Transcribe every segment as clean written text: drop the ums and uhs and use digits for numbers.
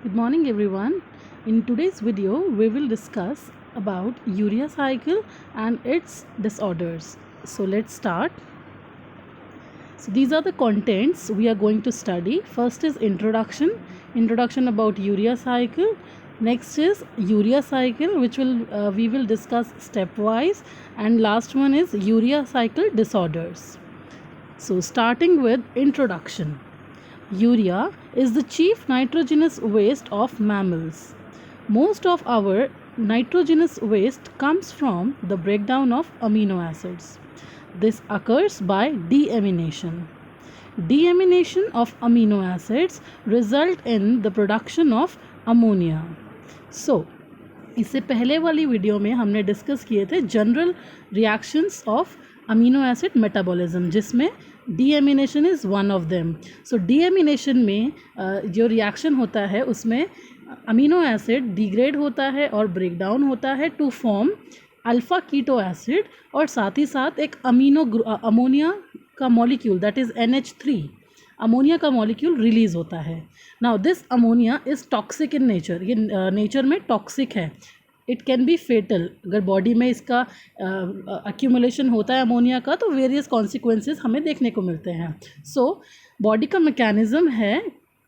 Good morning everyone. In today's video we will discuss about urea cycle and its disorders. So let's start. So these are the contents we are going to study. First is introduction about urea cycle. Next is urea cycle which we will discuss stepwise, and last one is urea cycle disorders. So starting with introduction. Urea is the chief nitrogenous waste of mammals. Most of our nitrogenous waste comes from the breakdown of amino acids. This occurs by deamination. Deamination of amino acids result in the production of ammonia. So, इससे पहले वाली video में हमने discuss किए थे general reactions of amino acid metabolism, जिसमें deamination is one of them. So deamination में जो रिएक्शन होता है उसमें अमीनो एसिड डिग्रेड होता है और ब्रेक डाउन होता है to form alpha keto acid, और साथ ही साथ एक अमोनिया का molecule that is NH3 ammonia का मॉलिक्यूल रिलीज़ होता है. Now this ammonia is toxic in nature. ये नेचर में टॉक्सिक है. It can be fatal. अगर बॉडी में इसका अक्यूमुलेशन होता है अमोनिया का तो वेरियस कॉन्सिक्वेंसेस हमें देखने को मिलते हैं. सो बॉडी का मैकेनिज़्म है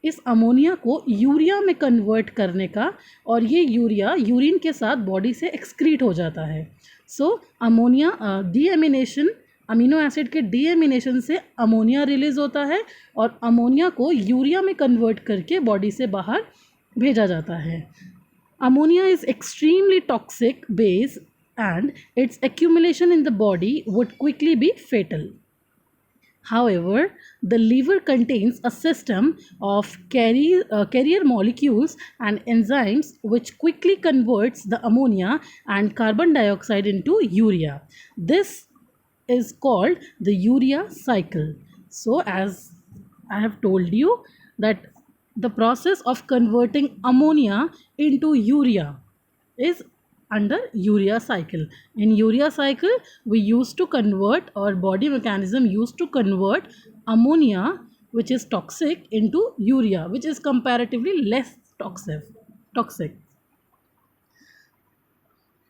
इस अमोनिया को यूरिया में कन्वर्ट करने का, और ये यूरिया यूरिन के साथ बॉडी से एक्सक्रीट हो जाता है. सो अमोनिया डीएमिनेशन, अमीनो एसिड के डीएमिनेशन से अमोनिया रिलीज़ होता है और अमोनिया को यूरिया में कन्वर्ट करके बॉडी से बाहर भेजा जाता है. Ammonia is extremely toxic base and its accumulation in the body would quickly be fatal. However, the liver contains a system of carrier molecules and enzymes which quickly converts the ammonia and carbon dioxide into urea. This is called the urea cycle. So as I have told you that the process of converting ammonia into urea is under urea cycle. In urea cycle we used to convert, or body mechanism used to convert ammonia which is toxic into urea which is comparatively less toxic.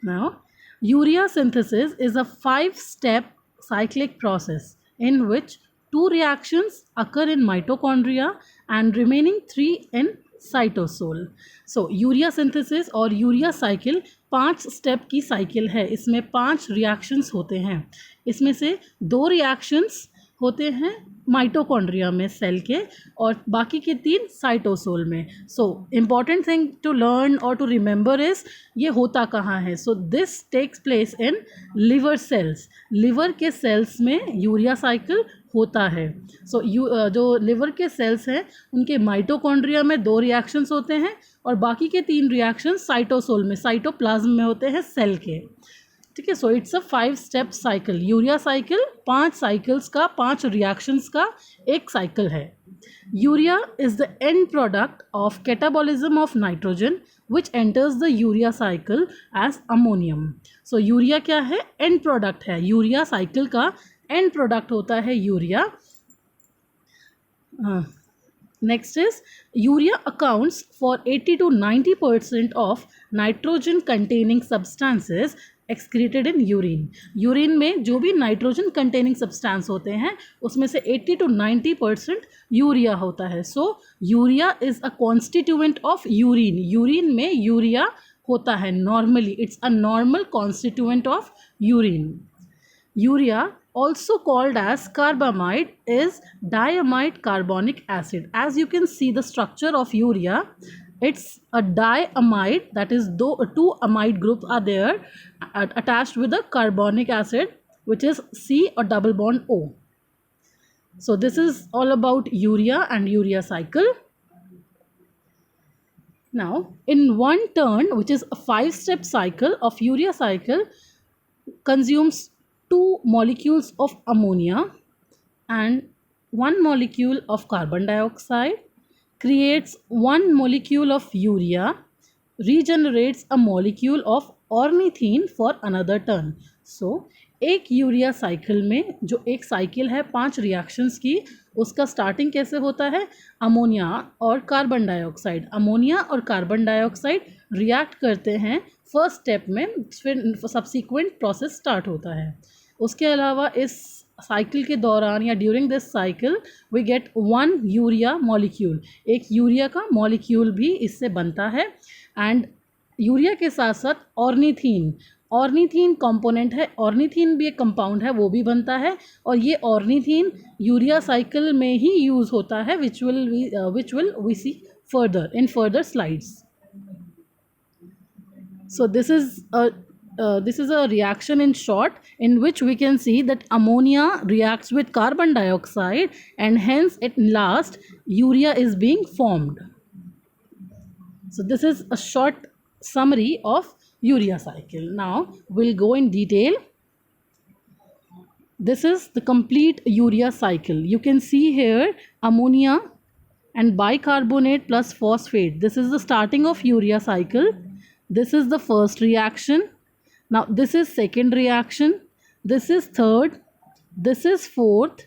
Now, urea synthesis is a 5-step cyclic process in which 2 reactions occur in mitochondria and remaining 3 in cytosol. So urea synthesis और urea cycle 5 step की cycle है. इसमें 5 reactions होते हैं. इसमें से 2 reactions होते हैं माइटोकॉन्ड्रिया में सेल के, और बाकी के 3 साइटोसोल में. So important thing to learn और टू रिमेंबर इज ये होता कहाँ है. So this takes place in liver cells. Liver के सेल्स में यूरिया साइकिल होता है. सो जो लिवर के सेल्स हैं उनके माइटोकॉन्ड्रिया में 2 रिएक्शंस होते हैं और बाकी के 3 रिएक्शंस साइटोसोल में, साइटोप्लाज्म में होते हैं सेल के. ठीक है. So it's a five step cycle. Urea cycle 5 cycles का, 5 रिएक्शंस का एक साइकिल है. Urea is the end product of catabolism of nitrogen which enters the urea cycle as ammonium. So urea क्या है? एंड प्रोडक्ट है. यूरिया साइकिल का end product होता है urea. Next is urea accounts for 80 to 90% of nitrogen containing substances excreted in urine. Urine में जो भी nitrogen containing substance होते हैं उसमें से 80 to 90% यूरिया होता है. So urea is a constituent of urine. Urine में यूरिया होता है normally. It's a normal constituent of urine. Urea, also called as carbamide, is diamide carbonic acid. As you can see the structure of urea, it's a diamide, that is 2 amide groups are there attached with a carbonic acid which is C or double bond O. So this is all about urea and urea cycle. Now in one turn, which is a 5-step cycle of urea cycle, consumes 2 molecules of ammonia and 1 molecule of carbon dioxide, creates 1 molecule of urea, regenerates a molecule of ornithine for another turn. So एक urea cycle में, जो एक cycle है 5 reactions की, उसका starting कैसे होता है? अमोनिया और कार्बन डाइऑक्साइड, अमोनिया और कार्बन डाइऑक्साइड रिएक्ट करते हैं फर्स्ट स्टेप में, फिर सब्सीक्वेंट प्रोसेस स्टार्ट होता है। उसके अलावा इस साइकिल के दौरान या during this cycle we get 1 urea molecule, एक यूरिया का मॉलिक्यूल भी इससे बनता है। एंड यूरिया के साथ साथ ऑर्निथीन, ऑर्निथीन कंपोनेंट है, ऑर्निथीन भी एक कंपाउंड है, वो भी बनता है। और ये ऑर्निथीन यूरिया साइकिल में ही यूज़ होता है, which will we see further in further slides. So this is a reaction in short, in which we can see that ammonia reacts with carbon dioxide and hence at last urea is being formed. So this is a short summary of urea cycle. Now we'll go in detail. This is the complete urea cycle. You can see here ammonia and bicarbonate plus phosphate. This is the starting of urea cycle. This is the first reaction. Now this is second reaction. This is third. This is fourth.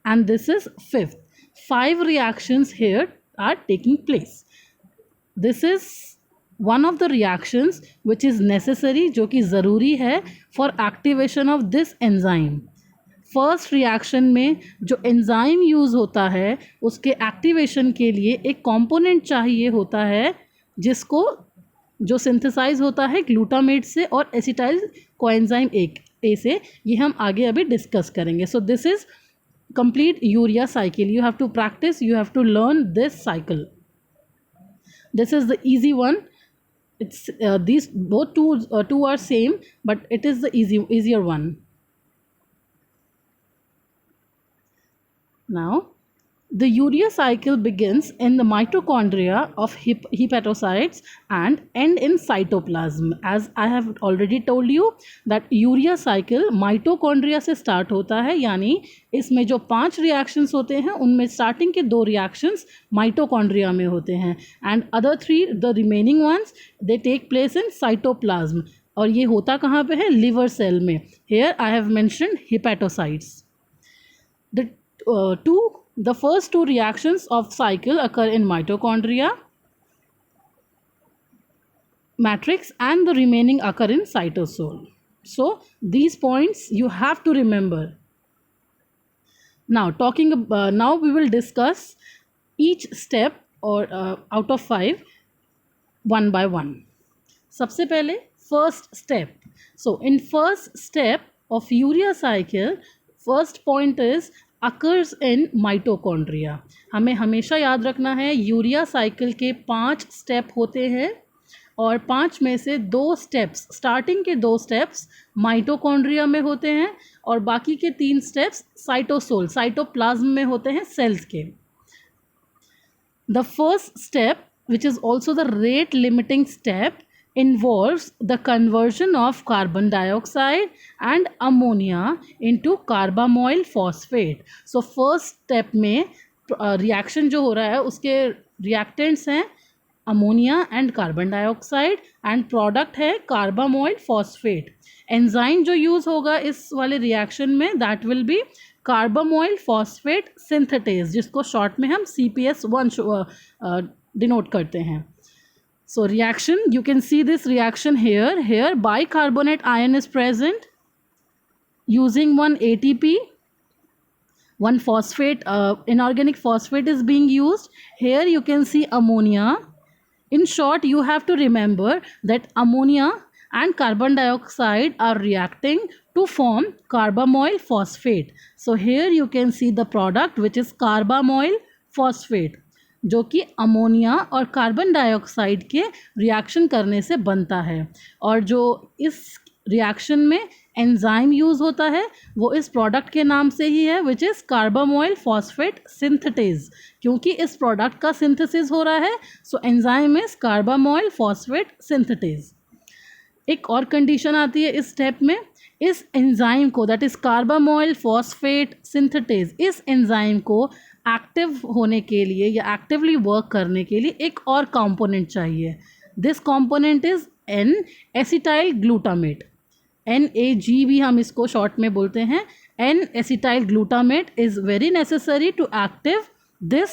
And this is fifth. 5 reactions here are taking place. This is one of the reactions which is necessary, जो कि ज़रूरी है for activation of this enzyme. First reaction में जो enzyme use होता है उसके activation के लिए एक कंपोनेंट चाहिए होता है, जिसको जो सिंथेसाइज होता है ग्लूटामेट से और एसिटाइल कोएंजाइम ए से। ये हम आगे अभी डिस्कस करेंगे। So this is complete urea cycle. You have to practice, you have to learn this cycle. This is the easy one. It's these both two are same, but it is the easier one. Now the urea cycle begins in the mitochondria of hepatocytes and end in cytoplasm. As I have already told you that urea cycle mitochondria से start होता है, यानी इसमें जो 5 reactions होते हैं उनमें starting के 2 reactions mitochondria में होते हैं and other 3 the remaining ones they take place in cytoplasm. और ये होता कहाँ पे है? liver cell में. Here I have mentioned hepatocytes. The first 2 reactions of cycle occur in mitochondria matrix and the remaining occur in cytosol. So these points you have to remember. Now now we will discuss each step or out of 5 one by one. सबसे पहले first step. So in first step of urea cycle, first point is occurs in mitochondria. हमें हमेशा याद रखना है urea cycle के 5 step होते हैं और 5 में से 2 स्टेप्स, स्टार्टिंग के 2 स्टेप्स माइटोकॉन्ड्रिया में होते हैं और बाकी के 3 स्टेप्स साइटोसोल, साइटोप्लाज्म में होते हैं सेल्स के. The first step which is also the rate limiting step involves the conversion of carbon dioxide and ammonia into carbamoyl phosphate. So first step में reaction जो हो रहा है उसके reactants हैं ammonia and carbon dioxide and product है carbamoyl phosphate. enzyme जो use होगा इस वाले reaction में that will be carbamoyl phosphate synthetase, जिसको short में हम CPS1 denote करते हैं. So reaction, you can see this reaction here. Here bicarbonate ion is present using one ATP, one phosphate, inorganic phosphate is being used. Here you can see ammonia. In short, you have to remember that ammonia and carbon dioxide are reacting to form carbamoyl phosphate. So here you can see the product which is carbamoyl phosphate, जो कि ammonia और carbon dioxide के reaction करने से बनता है. और जो इस रिएक्शन में एंजाइम यूज़ होता है वो इस प्रोडक्ट के नाम से ही है, which is carbamoyl phosphate synthetase. क्योंकि इस प्रोडक्ट का सिंथेसिस हो रहा है, so enzyme is carbamoyl phosphate synthetase. एक और कंडीशन आती है इस स्टेप में, इस एंजाइम को, that is carbamoyl phosphate synthetase, इस एंजाइम को एक्टिव होने के लिए या एक्टिवली वर्क करने के लिए एक और कंपोनेंट चाहिए. This component is N acetyl glutamate. NAG भी हम इसको शॉर्ट में बोलते हैं, N acetyl glutamate is very necessary to active this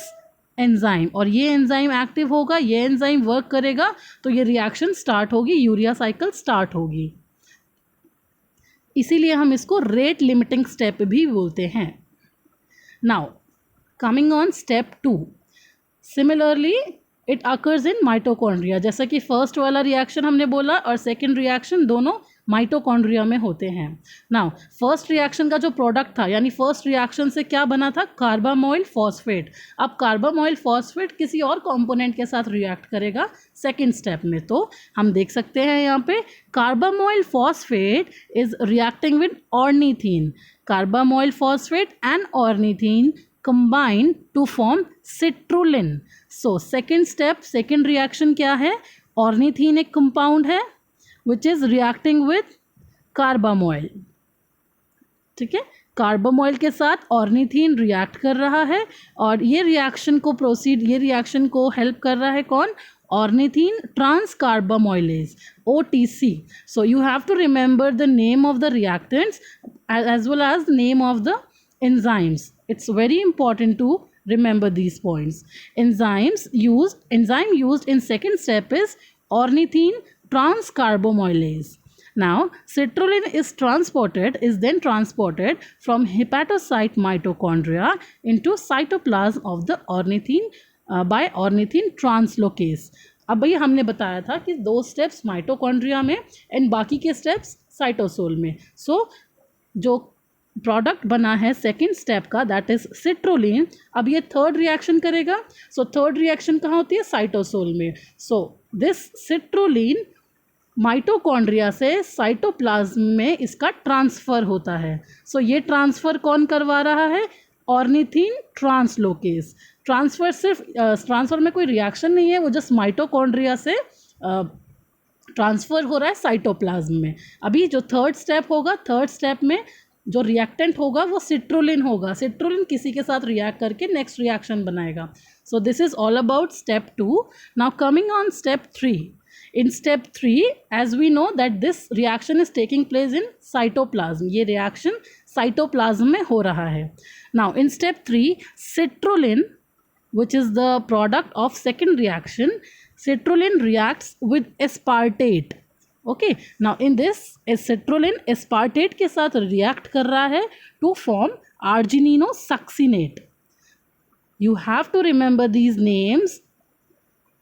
enzyme, और ये एंजाइम एक्टिव होगा, ये एंजाइम वर्क करेगा तो ये रिएक्शन स्टार्ट होगी, यूरिया साइकिल स्टार्ट होगी। इसीलिए हम इसको रेट लिमिटिंग स्टेप भी बोलते हैं। Now coming on step 2, similarly it occurs in mitochondria, जैसा कि फर्स्ट वाला रिएक्शन हमने बोला और सेकेंड रिएक्शन दोनों माइटोकॉन्ड्रिया में होते हैं। नाउ फर्स्ट रिएक्शन का जो प्रोडक्ट था, यानी फर्स्ट रिएक्शन से क्या बना था, कार्बामोइल फॉस्फेट। अब कार्बामोइल फॉस्फेट किसी और कंपोनेंट के साथ रिएक्ट करेगा सेकेंड स्टेप में, तो हम देख सकते हैं यहाँ पे carbamoyl phosphate is reacting with ornithine, carbamoyl phosphate and ornithine combine to form citrulline. So second step, second reaction क्या है, ornithine एक compound है which is reacting with carbamoyl, ठीक है, कार्बामोइल के साथ ऑर्निथीन रिएक्ट कर रहा है और ये रिएक्शन को ये रिएक्शन को हेल्प कर रहा है कौन, ornithine transcarbamoylase, OTC. So you have to remember the name of the reactants as well as name of the enzymes. It's very important to remember these points. Enzyme used in second step is ornithine transcarbamylase. Now citrulline is then transported from hepatocyte mitochondria into cytoplasm of the ornithine by ornithine translocase. अब भैया हमने बताया था कि 2 steps mitochondria में and बाकी के steps cytosol में। सो जो प्रोडक्ट बना है सेकेंड स्टेप का, दैट इज सिट्रोलिन, अब ये थर्ड रिएक्शन करेगा। सो थर्ड रिएक्शन कहाँ होती है, साइटोसोल में। सो दिस सिट्रोलिन माइटोकॉन्ड्रिया से साइटोप्लाज्म में इसका ट्रांसफ़र होता है। सो ये ट्रांसफ़र कौन करवा रहा है, ऑर्निथीन ट्रांसलोकेस। ट्रांसफ़र में कोई रिएक्शन नहीं है, वो जस्ट माइटोकॉन्ड्रिया से ट्रांसफ़र हो रहा है साइटोप्लाज्म में। अभी जो थर्ड स्टेप होगा, थर्ड स्टेप में जो रिएक्टेंट होगा वो सिट्रोलिन होगा, सिट्रोलिन किसी के साथ रिएक्ट करके नेक्स्ट रिएक्शन बनाएगा। So this is all about step 2. Now coming on step 3. In step 3 as we know that this reaction is taking place in cytoplasm, ये रिएक्शन साइटोप्लाज्म में हो रहा है। Now in step 3 citrulline which is the product of second reaction, citrulline reacts with aspartate. Okay, now in this citrulline aspartate के साथ react कर रहा है to form argininosuccinate. You have to remember these names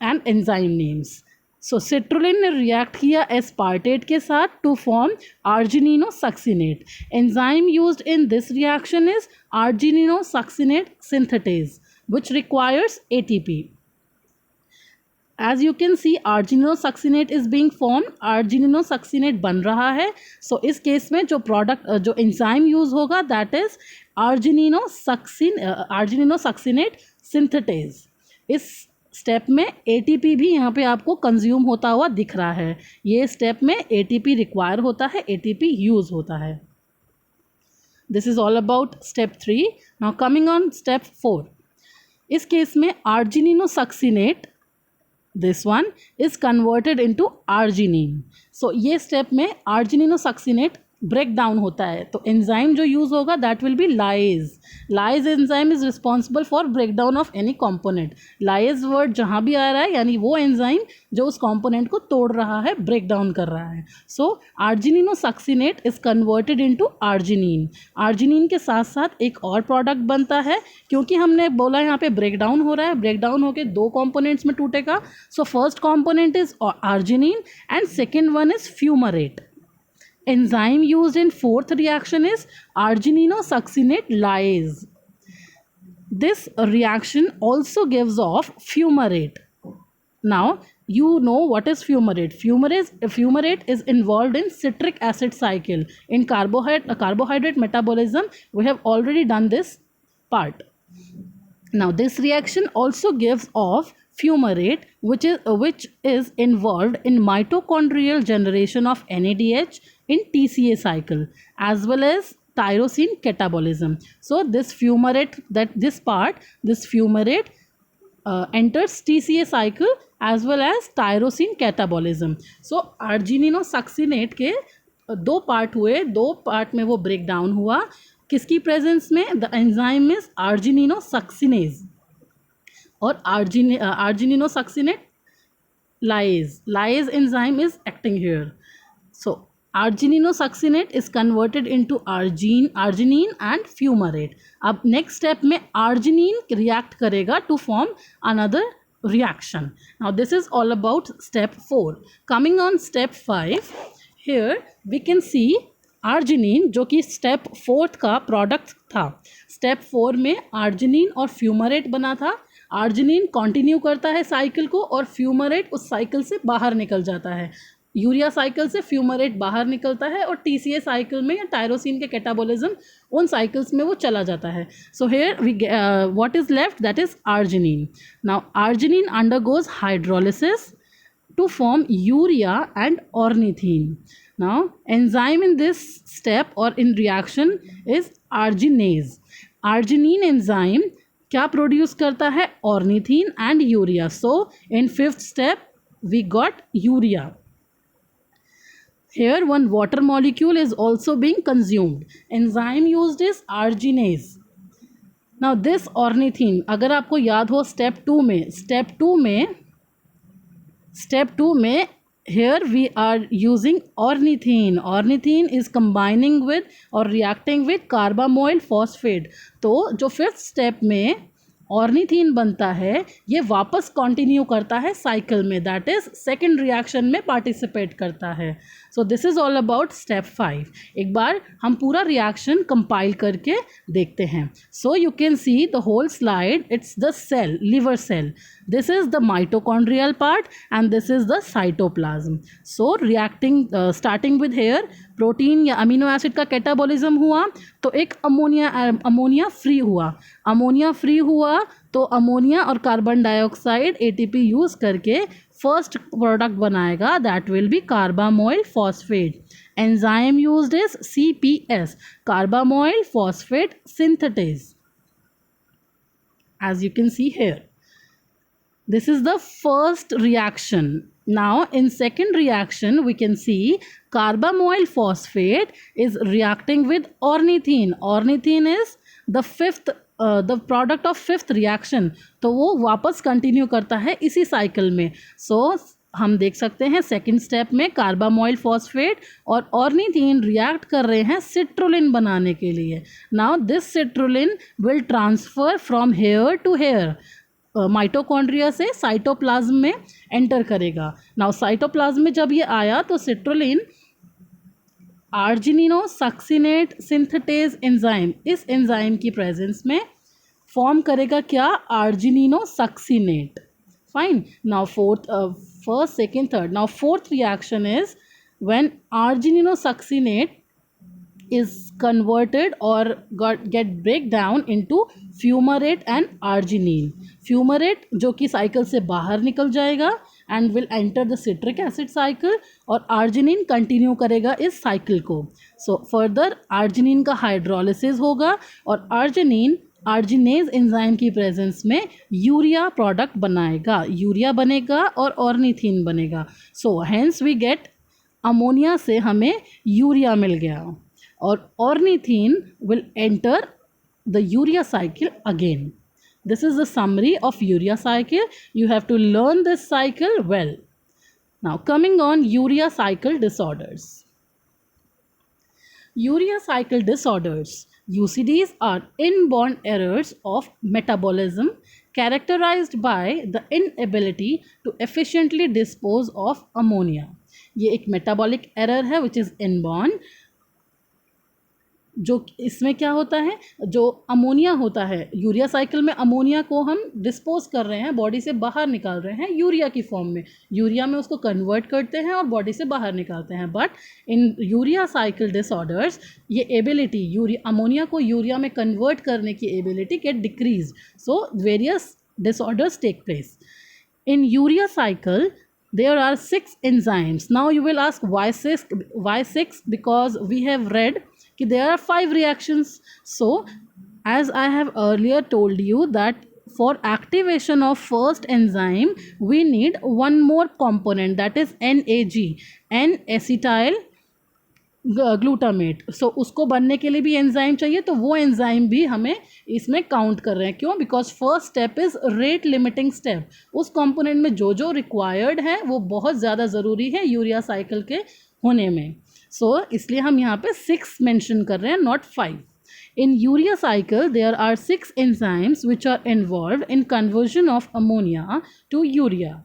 and enzyme names. So citrulline ने react किया aspartate के साथ to form argininosuccinate. Enzyme used in this reaction is argininosuccinate synthetase, which requires ATP. As you can see, argininosuccinate is being formed, argininosuccinate बन रहा है। So इस case में जो प्रोडक्ट जो एंजाइम यूज होगा दैट इज argininosuccinate synthetase. इस step में ATP भी यहाँ पे आपको कंज्यूम होता हुआ दिख रहा है। ये स्टेप में ATP रिक्वायर होता है, ATP यूज होता है। This is all about step 3. Now coming on step 4. इस केस में argininosuccinate, this one is converted into arginine. सो ये स्टेप में argininosuccinate ब्रेक डाउन होता है, तो एंजाइम जो यूज़ होगा that will be lyase enzyme is responsible for break down of any component. Lyase word जहाँ भी आ रहा है यानी वो एंजाइम जो उस कॉम्पोनेंट को तोड़ रहा है, ब्रेक डाउन कर रहा है। सो argininosuccinate is converted into arginine. arginine के साथ साथ एक और प्रोडक्ट बनता है, क्योंकि हमने बोला यहाँ पे ब्रेक डाउन हो रहा है, ब्रेक डाउन होकर 2 कॉम्पोनेंट्स में टूटेगा। So first component is arginine and second one is fumarate. Enzyme used in fourth reaction is argininosuccinate lyase. This reaction also gives off fumarate. Now you know what is fumarate. Fumarate is involved in citric acid cycle. In carbohydrate metabolism, we have already done this part. Now this reaction also gives off fumarate, which is involved in mitochondrial generation of NADH in TCA cycle as well as tyrosine catabolism. So this fumarate enters TCA cycle as well as tyrosine catabolism. So argininosuccinate के दो part हुए, दो part में वो break down हुआ. किसकी presence में? The enzyme is आर्जिनिनोसक्सिनेज और argininosuccinate lyase enzyme is acting here. So argininosuccinate is converted into arginine and fumarate. अब next step में arginine react करेगा to form another reaction. Now this is all about step 4. Coming on step 5, here we can see arginine जो कि step 4 का product था. Step 4 में arginine और fumarate बना था. आर्जिनिन कंटिन्यू करता है साइकिल को और फ्यूमरेट उस साइकिल से बाहर निकल जाता है. यूरिया साइकिल से फ्यूमरेट बाहर निकलता है और टीसीए साइकिल में या टायरोसिन के कैटाबोलिज्म उन साइकिल्स में वो चला जाता है. So here we what is left, that is arginine. Now arginine undergoes hydrolysis to form urea and ornithine. Now enzyme in this step or in reaction is arginase. Arginine enzyme क्या produce करता है? Ornithine and urea. So in fifth step we got urea. Here one water molecule is also being consumed. Enzyme used is arginase. Now this ornithine, अगर आपको याद हो step to में here we are using ornithine. Ornithine is combining with or reacting with carbamoyl phosphate. तो जो fifth step में ornithine बनता है ये वापस कंटिन्यू करता है साइकिल में, दैट इज सेकेंड रिएक्शन में पार्टिसिपेट करता है. So this is all about step 5. एक बार हम पूरा रिएक्शन कंपाइल करके देखते हैं. So you can see the whole slide. It's the cell, liver cell. This is the mitochondrial part and this is the cytoplasm. So reacting starting with here protein या amino acid का catabolism हुआ तो एक ammonia free हुआ तो ammonia और carbon dioxide ATP use करके first product बनाएगा, that will be carbamoyl phosphate. Enzyme used is CPS, carbamoyl phosphate synthetase, as you can see here. This is the first reaction. Now in second reaction we can see carbamoyl phosphate is reacting with ornithine. Ornithine is the product of fifth reaction. तो वो वापस continue करता है इसी cycle में. सो हम देख सकते हैं सेकेंड स्टेप में कार्बामोइल फॉस्फेट और ऑर्निथीन रिएक्ट कर रहे हैं सिट्रुलिन बनाने के लिए. Now this citrulline will transfer from here to here. Mitochondria से साइटोप्लाज्म में एंटर करेगा. नाउ साइटोप्लाज्म में जब ये आया तो सिट्रुलिन आर्जिनिनोसक्सिनेट सिंथेटेज एंजाइम, इस एंजाइम की प्रेजेंस में फॉर्म करेगा क्या? Argininosuccinate. Fine. Now first second third. Now fourth reaction is when argininosuccinate is converted or get break down into fumarate and arginine. Fumarate जो कि साइकिल से बाहर निकल जाएगा and will enter the citric acid cycle और arginine continue करेगा इस cycle को. So further arginine का हाइड्रोलिसिस होगा और आर्जिनेज एंजाइम की प्रेजेंस में यूरिया प्रोडक्ट बनाएगा. यूरिया बनेगा और ऑर्निथीन बनेगा. So hence we get ammonia से हमें यूरिया मिल गया और ornithine will enter the urea cycle again. This is the summary of urea cycle. You have to learn this cycle well. Now coming on urea cycle disorders. Urea cycle disorders, UCDs, are inborn errors of metabolism characterized by the inability to efficiently dispose of ammonia. ये एक metabolic error है which is inborn. जो इसमें क्या होता है, जो ammonia होता है यूरिया साइकिल में, अमोनिया को हम डिस्पोज कर रहे हैं, बॉडी से बाहर निकाल रहे हैं यूरिया की फॉर्म में. यूरिया में उसको कन्वर्ट करते हैं और बॉडी से बाहर निकालते हैं. But in urea cycle disorders ये एबिलिटी अमोनिया को यूरिया में कन्वर्ट करने की ability get decrease. So various disorders take place in urea cycle. There are 6 enzymes. Now you will ask why 6? Why 6? Because we have read that there are 5 reactions. So as I have earlier told you that for activation of first enzyme we need one more component, that is NAG, N-acetyl glutamate, so उसको बनने के लिए भी enzyme चाहिए, तो वो enzyme भी हमें इसमें काउंट कर रहे हैं। क्यों? Because first step is rate limiting step. उस कंपोनेंट में जो जो रिक्वायर्ड है वो बहुत ज़्यादा ज़रूरी है यूरिया साइकिल के होने में। सो इसलिए हम यहाँ पे 6 मेंशन कर रहे हैं, not 5. In urea cycle, there are 6 enzymes which are involved in conversion of ammonia to urea.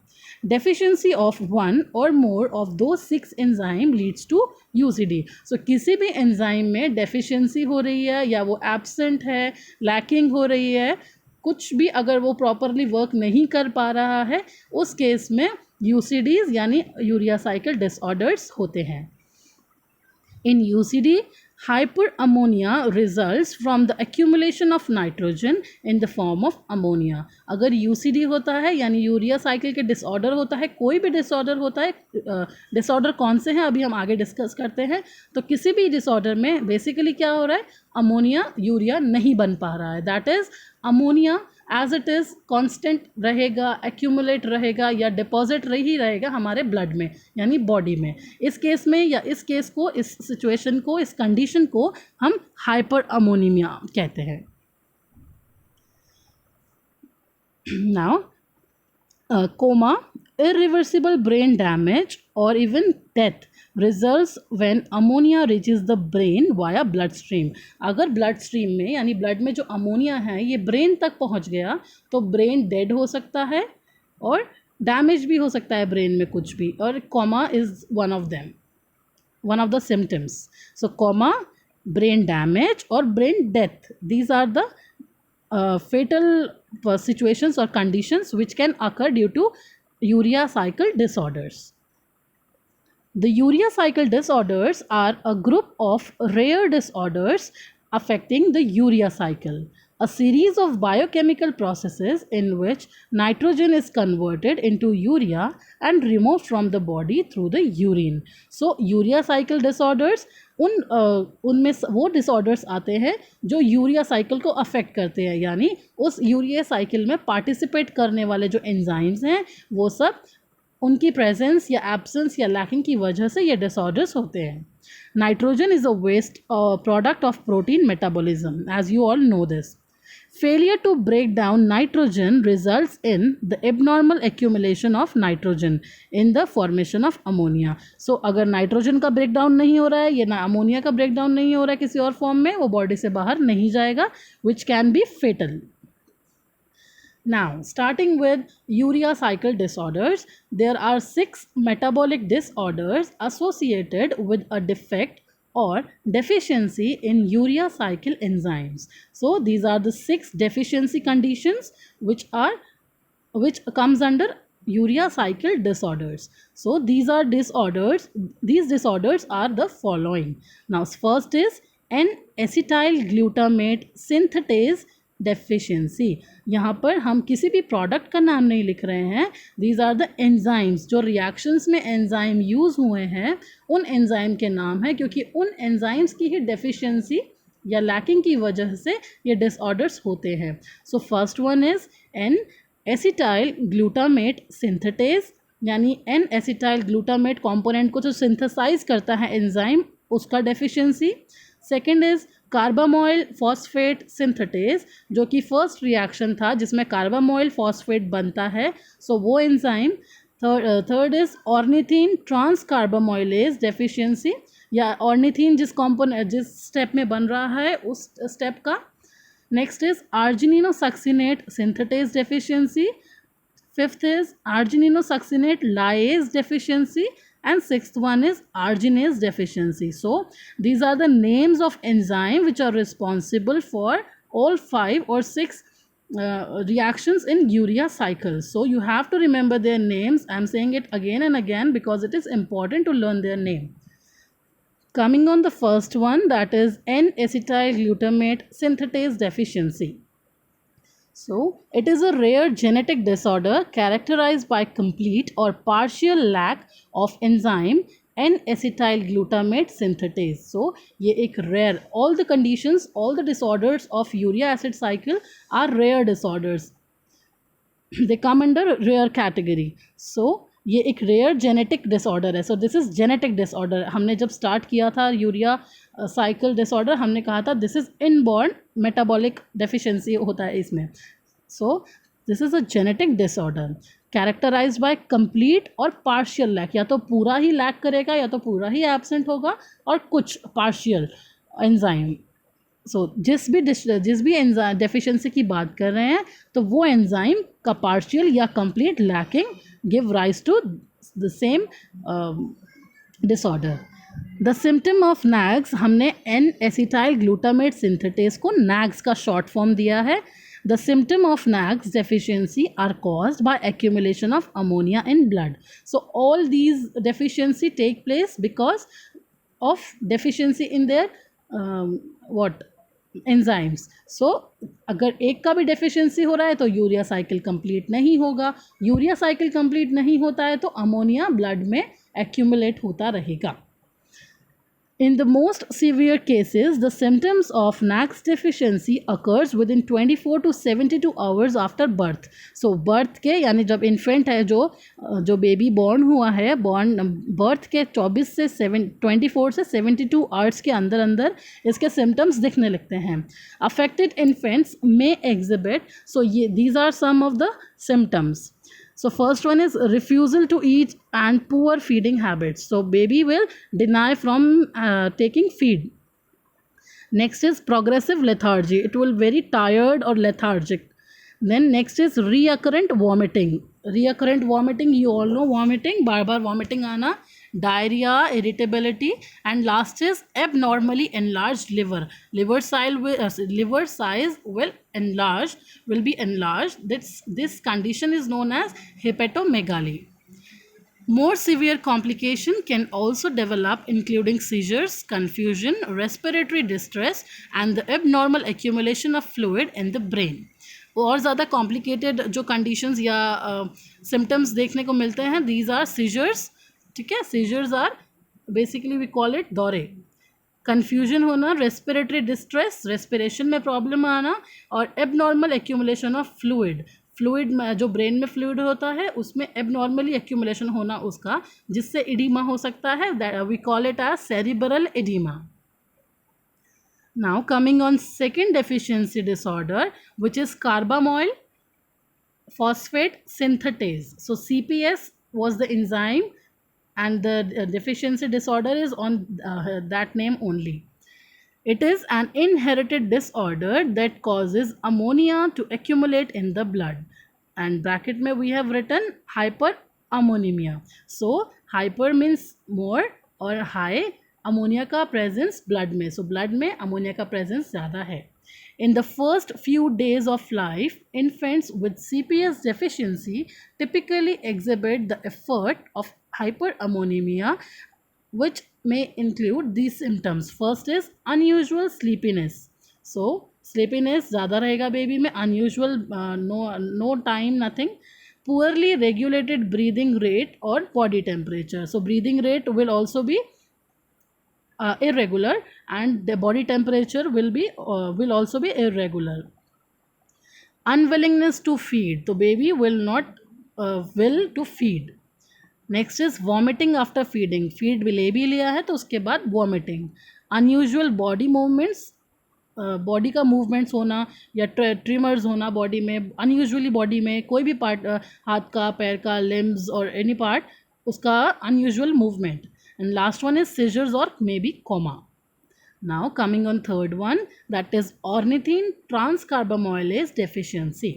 Deficiency of one or more of those 6 enzyme leads to UCD. So किसी भी एंजाइम में डेफिशिएंसी हो रही है या वो एब्सेंट है, lacking हो रही है, कुछ भी अगर वो प्रॉपरली वर्क नहीं कर पा रहा है, उस केस में UCDs यानी यूरिया साइकिल डिसऑर्डर्स होते हैं. In UCD, hyperammonia results from the accumulation of nitrogen in the form of ammonia. अगर UCD होता है यानी यूरिया साइकिल के डिसऑर्डर होता है, कोई भी डिसऑर्डर होता है, डिसऑर्डर कौन से हैं अभी हम आगे डिस्कस करते हैं. तो किसी भी डिसऑर्डर में बेसिकली क्या हो रहा है, अमोनिया यूरिया नहीं बन पा रहा है. That is ammonia as it is constant रहेगा, एक्यूमुलेट रहेगा या डिपॉजिट ही रहेगा हमारे ब्लड में यानी बॉडी में. इस केस में या इस केस को, इस सिचुएशन को, इस कंडीशन को हम हाइपर अमोनीमिया कहते हैं. Now coma, irreversible brain damage or even death results when ammonia reaches the brain via bloodstream. अगर ब्लड स्ट्रीम में यानी ब्लड में जो अमोनिया है ये ब्रेन तक पहुंच गया तो ब्रेन डेड हो सकता है और डैमेज भी हो सकता है ब्रेन में कुछ भी, और coma is one of them, one of the symptoms. So coma, brain damage और brain death, these are the fatal situations or conditions which can occur due to urea cycle disorders. The urea cycle disorders are a group of rare disorders affecting the urea cycle, a series of biochemical processes in which nitrogen is converted into urea and removed from the body through the urine. So urea cycle disorders उनमें वो disorders आते हैं जो urea cycle को affect करते हैं, यानी उस यूरिया साइकिल में पार्टिसिपेट करने वाले जो एंजाइम्स हैं वो सब उनकी प्रेजेंस या एब्सेंस या लैकिंग की वजह से ये डिसऑर्डर्स होते हैं. Nitrogen is a waste product of protein metabolism, as you all know this. Failure to break down nitrogen results in the abnormal accumulation of nitrogen in the formation of ammonia. So अगर nitrogen का break down नहीं हो रहा है या ना ammonia का break down नहीं हो रहा है किसी और फॉर्म में, वो बॉडी से बाहर नहीं जाएगा, which can be fatal. Now, starting with urea cycle disorders, there are 6 metabolic disorders associated with a defect or deficiency in urea cycle enzymes. So these are the 6 deficiency conditions which comes under urea cycle disorders. So these disorders are the following. Now first is N-acetyl glutamate synthetase deficiency. यहाँ पर हम किसी भी product का नाम नहीं लिख रहे हैं. दीज आर द एंजाइम्स, जो रिएक्शंस में एंजाइम यूज़ हुए हैं उन एंजाइम के नाम है, क्योंकि उन एंजाइम्स की ही डेफिशिएंसी या लैकिंग की वजह से ये डिसऑर्डर्स होते हैं. So first one is N acetyl glutamate synthetase, यानी एन एसिटाइल ग्लूटामेट कॉम्पोनेंट को जो सिंथेसाइज करता है एंजाइम, उसका deficiency. Second is carbamoyl phosphate synthetase, जो कि फर्स्ट रिएक्शन था जिसमें कार्बामोइल फॉस्फेट बनता है, सो वो enzyme. Third is ornithine transcarbamoylase deficiency, या ऑर्निथीन जिस स्टेप में बन रहा है उस स्टेप का. Next is argininosuccinate synthetase deficiency. Fifth is argininosuccinate lyase deficiency. And sixth one is arginase deficiency. So these are the names of enzyme which are responsible for all 5 or 6 reactions in urea cycle. So you have to remember their names. I am saying it again and again because it is important to learn their name. Coming on the first one, that is N-acetyl glutamate synthetase deficiency. So it is a rare genetic disorder characterized by complete or partial lack of enzyme N-acetyl glutamate synthetase. So ये एक rare, all the conditions, all the disorders of urea acid cycle are rare disorders. They come under rare category. So ये एक rare genetic disorder है. So this is genetic disorder. हमने जब start किया था urea cycle disorder, हमने कहा था this is inborn metabolic deficiency होता है इसमें. So this is a genetic disorder characterized by complete और पार्शियल लैक. या तो पूरा ही लैक करेगा या तो पूरा ही एब्सेंट होगा और कुछ पार्शियल एंजाइम. सो जिस भी एंजाइम डेफिशिएंसी की बात कर रहे हैं तो वो एंजाइम का पार्शियल या complete lacking give rise to the same disorder. The symptom of NAGS, हमने एन एसिटाइल ग्लूटामेट सिंथेटेज को नैग्स का शॉर्ट फॉर्म दिया है. The symptom of NAGS deficiency are caused by accumulation of ammonia in blood. So all these deficiency take place because of deficiency in their what enzymes. सो अगर एक का भी deficiency हो रहा है तो यूरिया साइकिल कंप्लीट नहीं होगा. यूरिया साइकिल कंप्लीट नहीं होता है तो अमोनिया ब्लड में एक्यूमुलेट होता रहेगा. In the most severe cases, the symptoms of NACS deficiency occurs within 24 to 72 hours after birth. So birth के यानी जब इन्फेंट है जो बेबी बॉर्न हुआ है, बर्थ के 24 से 72 आवर्स के अंदर अंदर इसके सिम्टम्स दिखने लगते हैं. Affected infants may exhibit, so these are some of the symptoms. So first one is refusal to eat and poor feeding habits. So baby will deny from taking feed. Next is progressive lethargy. It will very tired or lethargic. Then next is recurrent vomiting. Recurrent vomiting, you all know vomiting, bar bar vomiting आना, diarrhea, irritability, and last is abnormally enlarged liver. Liver size will be enlarged. This condition is known as hepatomegaly. More severe complication can also develop, including seizures, confusion, respiratory distress, and the abnormal accumulation of fluid in the brain. और ज़्यादा complicated जो conditions या symptoms देखने को मिलते हैं, these are seizures. ठीक है, seizures are basically we call it दौरे. कन्फ्यूजन होना, रेस्पिरेटरी डिस्ट्रेस, रेस्पिरेशन में प्रॉब्लम आना, और abnormal accumulation of fluid. Fluid में जो ब्रेन में फ्लूइड होता है उसमें एबनॉर्मली एक्यूमुलेशन होना उसका, जिससे इडीमा हो सकता है. We call it as cerebral edema. Now coming on second deficiency disorder, which is carbamoyl phosphate synthetase. So CPS was the enzyme and the deficiency disorder is on that name only. It is an inherited disorder that causes ammonia to accumulate in the blood. And bracket mein we have written hyperammonemia. So hyper means more और high, ammonia का presence blood में. So blood में ammonia का presence ज़्यादा है. In the first few days of life, infants with CPS deficiency typically exhibit the effect of hyperammonemia, which may include these symptoms. First is unusual sleepiness. So sleepiness ज़्यादा रहेगा baby में. unusual, no time, nothing. Poorly regulated breathing rate or body temperature. So breathing rate will also be irregular, and the body temperature will also be irregular. Unwillingness to feed, so baby will not will to feed. Next is vomiting after feeding. feed ले भी लिया है तो उसके बाद vomiting. Unusual body movements, body का movements होना या ट्रिमर्स होना बॉडी में. अनयूजुअली बॉडी में कोई भी पार्ट, हाथ का, पैर का, लिम्स और एनी पार्ट, उसका unusual movement. And last one is seizures or maybe coma. Now coming on third one, that is ornithine transcarbamylase deficiency.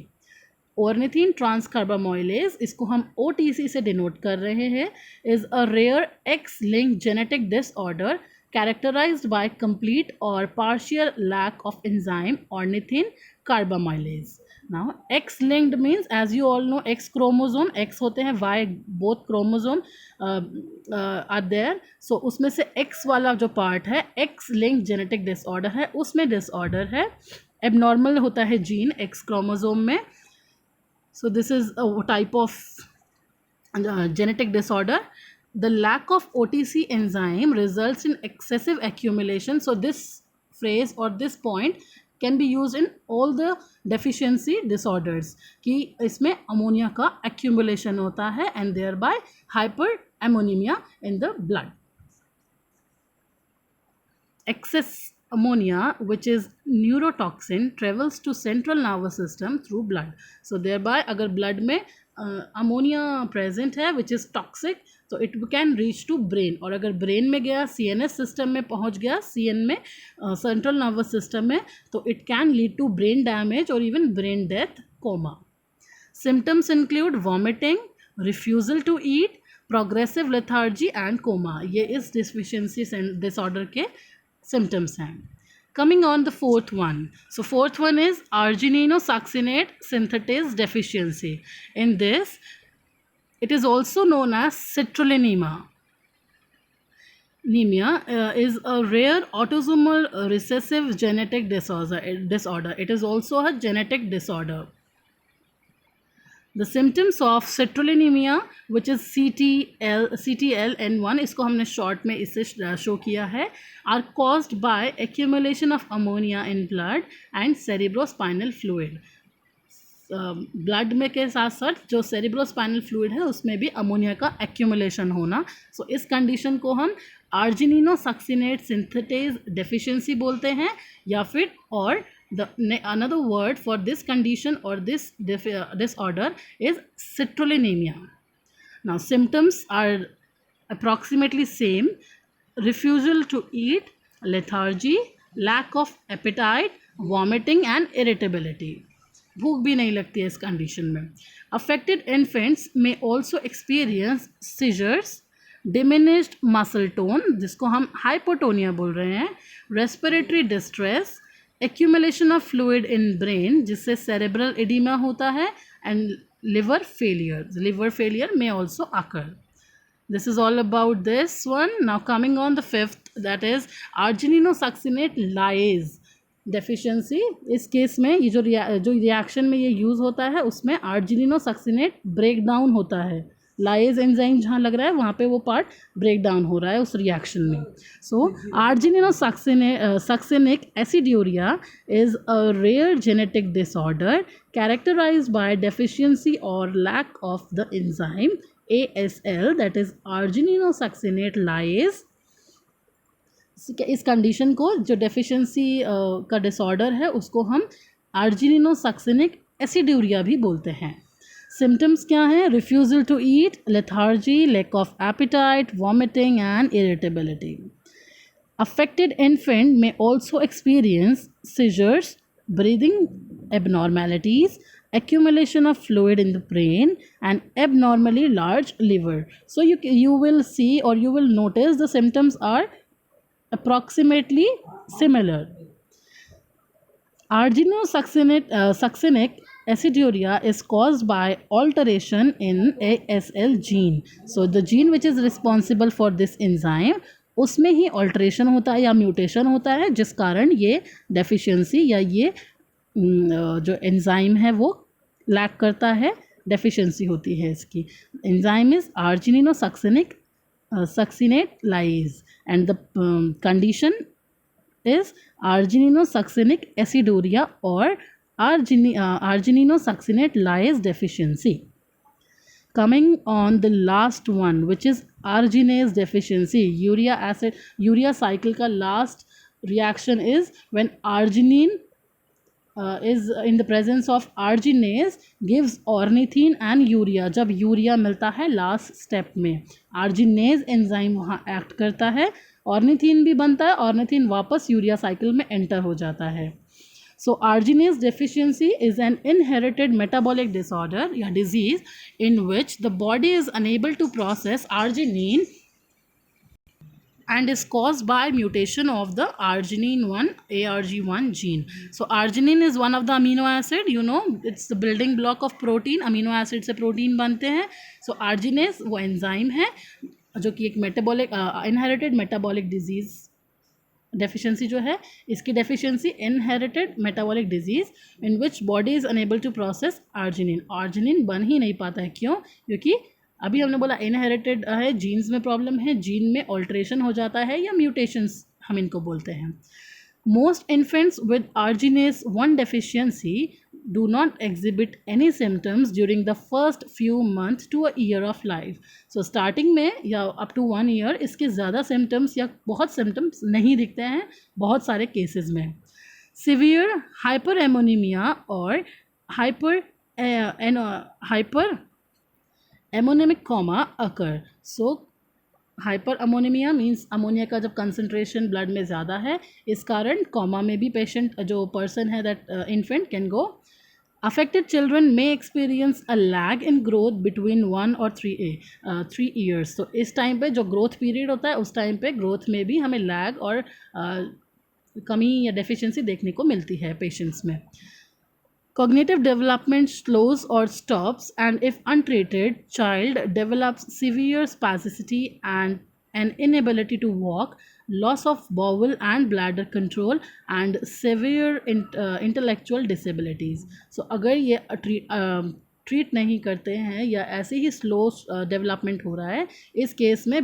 Ornithine transcarbamylase, इसको हम OTC से डिनोट कर रहे हैं, is a rare X-linked genetic disorder characterized by complete or partial lack of enzyme ornithine carbamylase. Now X linked means, as you all know, X chromosome, X होते हैं, Y both chromosome are there. So उसमें से X वाला जो part है, X linked genetic disorder है, उसमें disorder है. abnormal होता है जीन X chromosome में. So this is a type of genetic disorder. The lack of OTC enzyme results in excessive accumulation. So this phrase or this point can be use in all the deficiency disorders कि इसमें ammonia का accumulation होता है and thereby hyperammonemia in the blood. Excess ammonia, which is neurotoxin, travels to central nervous system through blood. So thereby अगर blood में ammonia present है which is toxic, तो it can reach to brain. और अगर brain में गया, CNS system में पहुंच गया, CN में central nervous system में, तो it can lead to brain damage or even brain death, coma. Symptoms include vomiting, refusal to eat, progressive lethargy and coma. ये इस deficiency disorder के symptoms हैं. Coming on the fourth one. So fourth one is argininosuccinate synthetase deficiency. In this, it is also known as citrullinemia. Anemia is a rare autosomal recessive genetic disorder. It is also a genetic disorder. The symptoms of citrullinemia, which is CTLN1, इसको हमने short में इससे show किया है, are caused by accumulation of ammonia in blood and cerebrospinal fluid. Blood में के साथ साथ जो सेरिब्रोस्पाइनल फ्लूइड है उसमें भी अमोनिया का एक्यूमुलेशन होना. सो इस कंडीशन को हम आर्जिनिनोसक्सिनेट सिंथेटेज डेफिशिएंसी बोलते हैं, या फिर और another word for this condition or this disorder is citrullinemia. Now symptoms are approximately same: refusal to eat, lethargy, lack of appetite, vomiting and irritability. भूख भी नहीं लगती है इस कंडीशन में. Affected infants may also experience seizures, diminished muscle tone जिसको हम hypotonia बोल रहे हैं, respiratory distress, accumulation of fluid in brain जिससे cerebral edema होता है, and liver failure. Liver failure may also occur. This is all about this one. Now coming on the fifth, that is argininosuccinate lyase deficiency. इस case में ये जो reaction में ये use होता है उसमें आर्जिनिनोसक्सिनेट ब्रेक डाउन होता है. लाइज एंजाइम जहाँ लग रहा है वहाँ पे वो पार्ट ब्रेक डाउन हो रहा है उस रिएक्शन में. So argininosuccinic aciduria is a rare genetic disorder characterized by deficiency और lack of the enzyme ASL, that is argininosuccinate lyase. इस कंडीशन को जो डेफिशिएंसी का डिसऑर्डर है उसको हम आर्जिनिनोसक्सिनिक एसिड्यूरिया भी बोलते हैं. सिम्टम्स क्या हैं? Refusal to eat, lethargy, lack of appetite, vomiting and irritability. Affected infant में also experience seizures, breathing abnormalities, accumulation of fluid in the brain and abnormally large liver. So you will see or you will notice the symptoms are approximately similar. Argininosuccinic aciduria is caused by alteration in ASL gene. So the gene which is responsible for this enzyme, उसमें ही alteration होता है या mutation होता है जिस कारण ये deficiency या ये जो एंजाइम है वो लैक करता है, डेफिशिएंसी होती है इसकी. Enzyme is argininosuccinate lyase and the condition is argininosuccinic aciduria or argininosuccinate lyase deficiency. Coming on the last one, which is arginase deficiency. Urea cycle का last reaction is when arginine is in the presence of arginase gives ornithine and urea. जब urea मिलता है last step में, arginase enzyme वहाँ act करता है, ornithine भी बनता है, ऑर्निथीन वापस यूरिया साइकिल में एंटर हो जाता है. So arginase deficiency is an inherited metabolic disorder या disease in which the body is unable to process arginine and is caused by mutation of the arginine 1 ARG1 gene. So arginine is one of the amino acid, you know, it's the building block of protein. amino acid से protein बनते हैं. So arginase वो enzyme है जो कि एक metabolic inherited metabolic disease deficiency जो है, इसकी deficiency inherited metabolic disease in which body is unable to process arginine. Arginine बन ही नहीं पाता है. क्यों? क्योंकि अभी हमने बोला इनहेरिटेड है, जीन्स में प्रॉब्लम है, जीन में ऑल्ट्रेशन हो जाता है या म्यूटेशंस हम इनको बोलते हैं. Most infants with arginase 1 deficiency do not exhibit any symptoms during the first few months to a year of life. So starting में या up to 1 year इसके ज़्यादा symptoms या बहुत symptoms नहीं दिखते हैं बहुत सारे cases में. Severe hyperammonemia or hyperammonemic coma occur. So hyperammonemia means ammonia का जब कंसनट्रेशन ब्लड में ज़्यादा है, इस कारण कॉमा में भी पेशेंट जो पर्सन है that infant can go. Affected children may experience a lag in growth between 1 और 3 ईयर्स. तो इस टाइम पे जो ग्रोथ पीरियड होता है उस टाइम पे ग्रोथ में भी हमें लैग और कमी या डेफिशिएंसी देखने को मिलती है पेशेंट्स में. Cognitive development slows or stops, and if untreated, child develops severe spasticity and an inability to walk, loss of bowel and bladder control, and severe intellectual disabilities. So अगर ये ट्रीट नहीं करते हैं या ऐसे ही स्लो डेवलपमेंट हो रहा है, इस केस में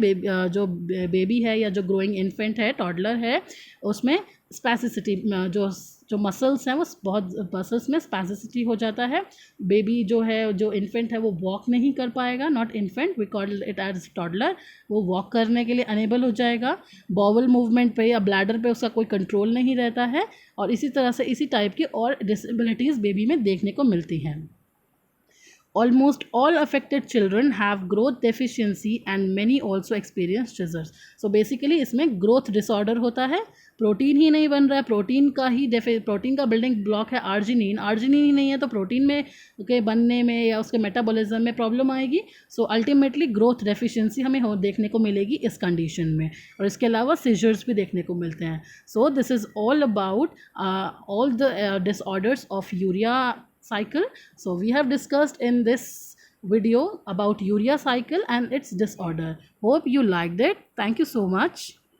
जो बेबी है या जो ग्रोइंग इन्फेंट है, टॉडलर है, उसमें स्पैसिसिटी जो जो मसल्स हैं वो बहुत मसल्स में स्पैसिसिटी हो जाता है. बेबी जो है जो इन्फेंट है वो वॉक नहीं कर पाएगा. Not infant, we call it as toddler. वो वॉक करने के लिए अनेबल हो जाएगा. बॉवल मूवमेंट पे या ब्लैडर पे उसका कोई कंट्रोल नहीं रहता है. और इसी तरह से इसी टाइप की और डिसेबिलिटीज़ बेबी में देखने को मिलती हैं. Almost all affected children have growth deficiency and many also experience scissors. So basically इसमें growth disorder होता है. प्रोटीन ही नहीं बन रहा है, प्रोटीन का बिल्डिंग ब्लॉक है आर्जिनिन. आर्जिनिन ही नहीं है तो प्रोटीन में के बनने में या उसके मेटाबॉलिज्म में प्रॉब्लम आएगी. सो अल्टीमेटली ग्रोथ डेफिशिएंसी हमें देखने को मिलेगी इस कंडीशन में. और इसके अलावा सीजर्स भी देखने को मिलते हैं. सो this is all about all the disorders of urea cycle. So we have discussed in this video about urea cycle and its disorder. Hope you liked it. Thank you so much.